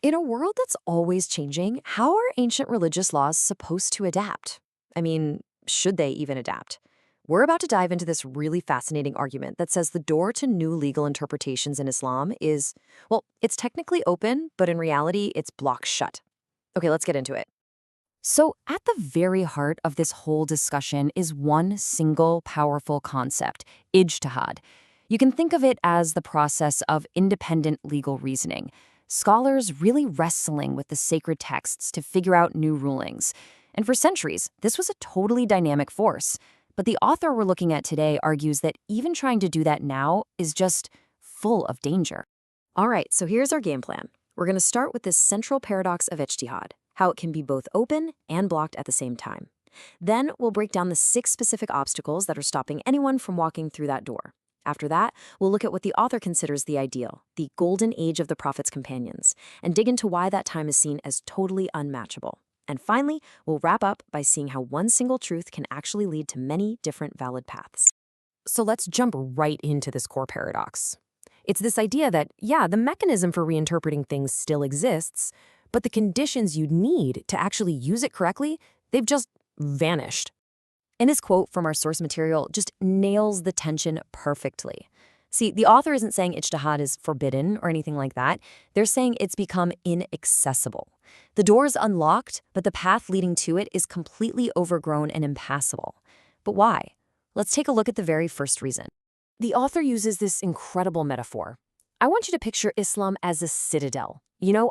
In a world that's always changing, how are ancient religious laws supposed to adapt? I mean, should they even adapt? We're about to dive into this really fascinating argument that says the door to new legal interpretations in Islam is, well, it's technically open, but in reality, it's blocked shut. Okay, let's get into it. So, at the very heart of this whole discussion is one single powerful concept, ijtihad. You can think of it as the process of independent legal reasoning. Scholars really wrestling with the sacred texts to figure out new rulings. And for centuries, this was a totally dynamic force. But the author we're looking at today argues that even trying to do that now is just full of danger. All right, so here's our game plan. We're going to start with this central paradox of ijtihad, how it can be both open and blocked at the same time. Then we'll break down the 6 specific obstacles that are stopping anyone from walking through that door. After that, we'll look at what the author considers the ideal, the golden age of the Prophet's companions, and dig into why that time is seen as totally unmatchable. And finally, we'll wrap up by seeing how one single truth can actually lead to many different valid paths. So let's jump right into this core paradox. It's this idea that, yeah, the mechanism for reinterpreting things still exists, but the conditions you'd need to actually use it correctly, they've just vanished. And this quote from our source material just nails the tension perfectly. See, the author isn't saying ijtihad is forbidden or anything like that. They're saying it's become inaccessible. The door is unlocked, but the path leading to it is completely overgrown and impassable. But why? Let's take a look at the very first reason. The author uses this incredible metaphor. I want you to picture Islam as a citadel.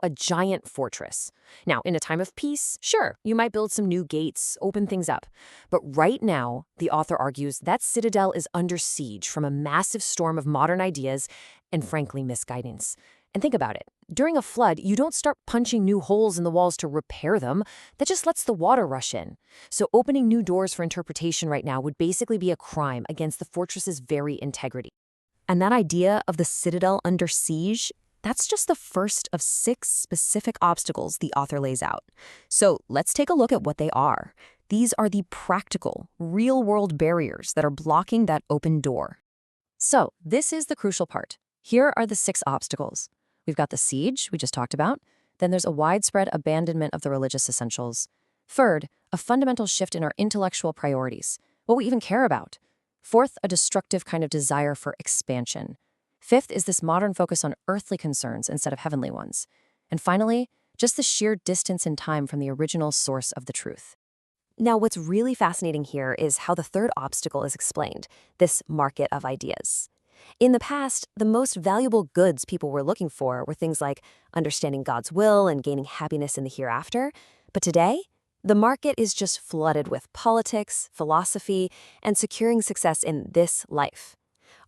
A giant fortress. Now, in a time of peace, sure, you might build some new gates, open things up. But right now, the author argues that citadel is under siege from a massive storm of modern ideas and, frankly, misguidance. And think about it. During a flood, you don't start punching new holes in the walls to repair them. That just lets the water rush in. So opening new doors for interpretation right now would basically be a crime against the fortress's very integrity. And that idea of the citadel under siege, that's just the first of 6 specific obstacles the author lays out. So let's take a look at what they are. These are the practical, real-world barriers that are blocking that open door. So this is the crucial part. Here are the 6 obstacles. We've got the siege, we just talked about. Then there's a widespread abandonment of the religious essentials. Third, a fundamental shift in our intellectual priorities, what we even care about. Fourth, a destructive kind of desire for expansion. Fifth is this modern focus on earthly concerns instead of heavenly ones. And finally, just the sheer distance in time from the original source of the truth. Now, what's really fascinating here is how the third obstacle is explained, this market of ideas. In the past, the most valuable goods people were looking for were things like understanding God's will and gaining happiness in the hereafter. But today, the market is just flooded with politics, philosophy, and securing success in this life.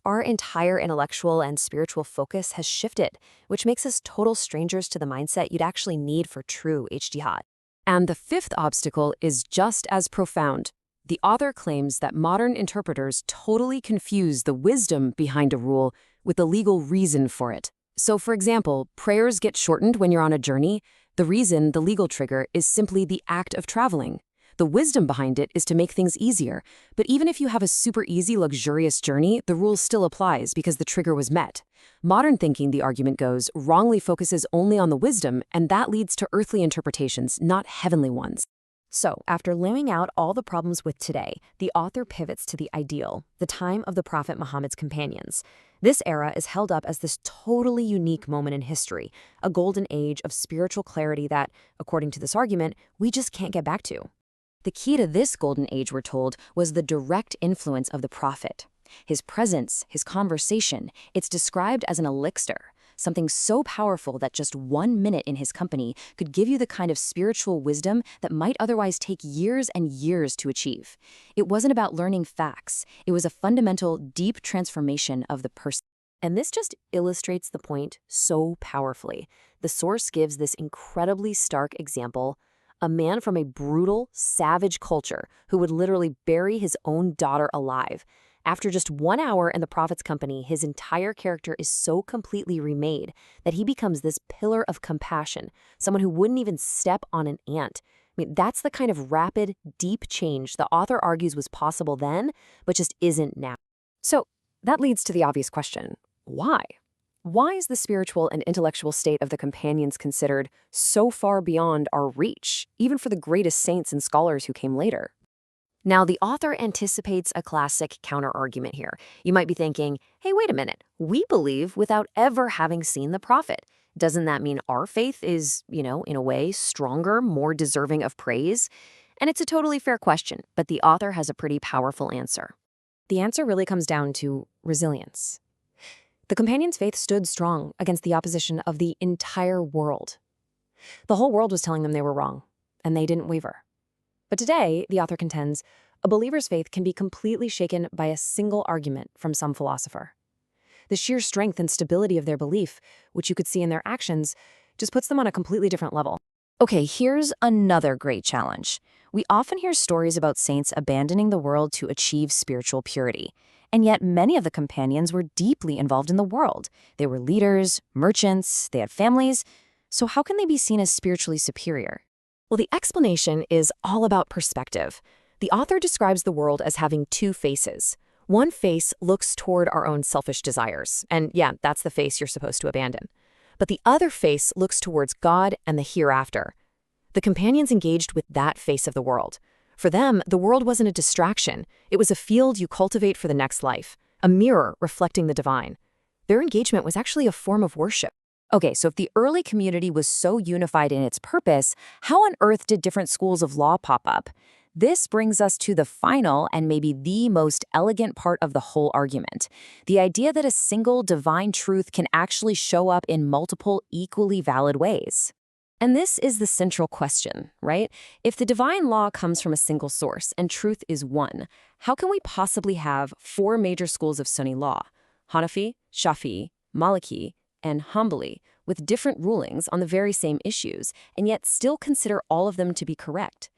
Our entire intellectual and spiritual focus has shifted, which makes us total strangers to the mindset you'd actually need for true ijtihad. And the 5th obstacle is just as profound. The author claims that modern interpreters totally confuse the wisdom behind a rule with the legal reason for it. So, for example, prayers get shortened when you're on a journey. The reason, the legal trigger, is simply the act of traveling. The wisdom behind it is to make things easier. But even if you have a super easy, luxurious journey, the rule still applies because the trigger was met. Modern thinking, the argument goes, wrongly focuses only on the wisdom, and that leads to earthly interpretations, not heavenly ones. So, after laying out all the problems with today, the author pivots to the ideal, the time of the Prophet Muhammad's companions. This era is held up as this totally unique moment in history, a golden age of spiritual clarity that, according to this argument, we just can't get back to. The key to this golden age, we're told, was the direct influence of the Prophet. His presence, his conversation, it's described as an elixir, something so powerful that just 1 minute in his company could give you the kind of spiritual wisdom that might otherwise take years and years to achieve. It wasn't about learning facts. It was a fundamental, deep transformation of the person. And this just illustrates the point so powerfully. The source gives this incredibly stark example. A man from a brutal, savage culture who would literally bury his own daughter alive. After just 1 hour in the Prophet's company, his entire character is so completely remade that he becomes this pillar of compassion, someone who wouldn't even step on an ant. That's the kind of rapid, deep change the author argues was possible then, but just isn't now. So that leads to the obvious question, why? Why is the spiritual and intellectual state of the companions considered so far beyond our reach, even for the greatest saints and scholars who came later? Now, the author anticipates a classic counter-argument here. You might be thinking, hey, wait a minute, we believe without ever having seen the prophet. Doesn't that mean our faith is, in a way, stronger, more deserving of praise? And it's a totally fair question, but the author has a pretty powerful answer. The answer really comes down to resilience. The companions' faith stood strong against the opposition of the entire world. The whole world was telling them they were wrong, and they didn't waver. But today, the author contends, a believer's faith can be completely shaken by a single argument from some philosopher. The sheer strength and stability of their belief, which you could see in their actions, just puts them on a completely different level. Okay, here's another great challenge. We often hear stories about saints abandoning the world to achieve spiritual purity. And yet many of the companions were deeply involved in the world. They were leaders, merchants, they had families. So how can they be seen as spiritually superior? Well, the explanation is all about perspective. The author describes the world as having two faces. One face looks toward our own selfish desires, and yeah, that's the face you're supposed to abandon. But the other face looks towards God and the hereafter. The companions engaged with that face of the world. For them, the world wasn't a distraction. It was a field you cultivate for the next life, a mirror reflecting the divine. Their engagement was actually a form of worship. Okay, so if the early community was so unified in its purpose, how on earth did different schools of law pop up? This brings us to the final and maybe the most elegant part of the whole argument. The idea that a single divine truth can actually show up in multiple equally valid ways. And this is the central question, right? If the divine law comes from a single source and truth is one, how can we possibly have four major schools of Sunni law, Hanafi, Shafi'i, Maliki, and Hanbali, with different rulings on the very same issues, and yet still consider all of them to be correct?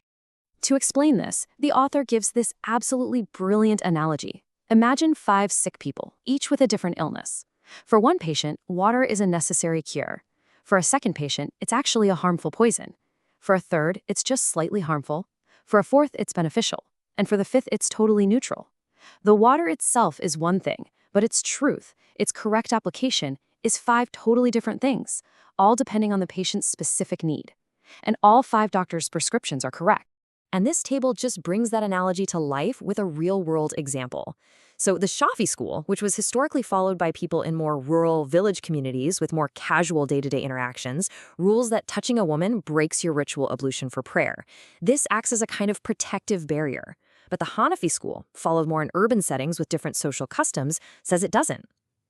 To explain this, the author gives this absolutely brilliant analogy. Imagine 5 sick people, each with a different illness. For one patient, water is a necessary cure. For a second patient, it's actually a harmful poison. For a third, it's just slightly harmful. For a fourth, it's beneficial. And for the fifth, it's totally neutral. The water itself is one thing, but its truth, its correct application, is 5 totally different things, all depending on the patient's specific need. And all 5 doctors' prescriptions are correct. And this table just brings that analogy to life with a real-world example. So the Shafi school, which was historically followed by people in more rural village communities with more casual day-to-day interactions, rules that touching a woman breaks your ritual ablution for prayer. This acts as a kind of protective barrier. But the Hanafi school, followed more in urban settings with different social customs, says it doesn't.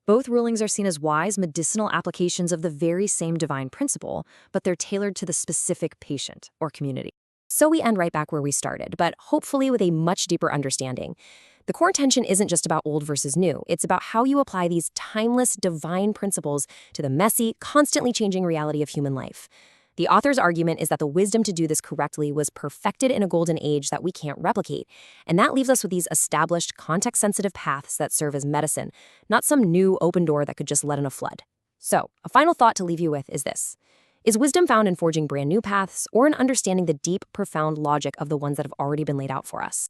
Both rulings are seen as wise medicinal applications of the very same divine principle, but they're tailored to the specific patient or community. So we end right back where we started, but hopefully with a much deeper understanding. The core tension isn't just about old versus new. It's about how you apply these timeless divine principles to the messy, constantly changing reality of human life. The author's argument is that the wisdom to do this correctly was perfected in a golden age that we can't replicate. And that leaves us with these established, context-sensitive paths that serve as medicine, not some new open door that could just let in a flood. So, a final thought to leave you with is this. Is wisdom found in forging brand new paths or in understanding the deep, profound logic of the ones that have already been laid out for us?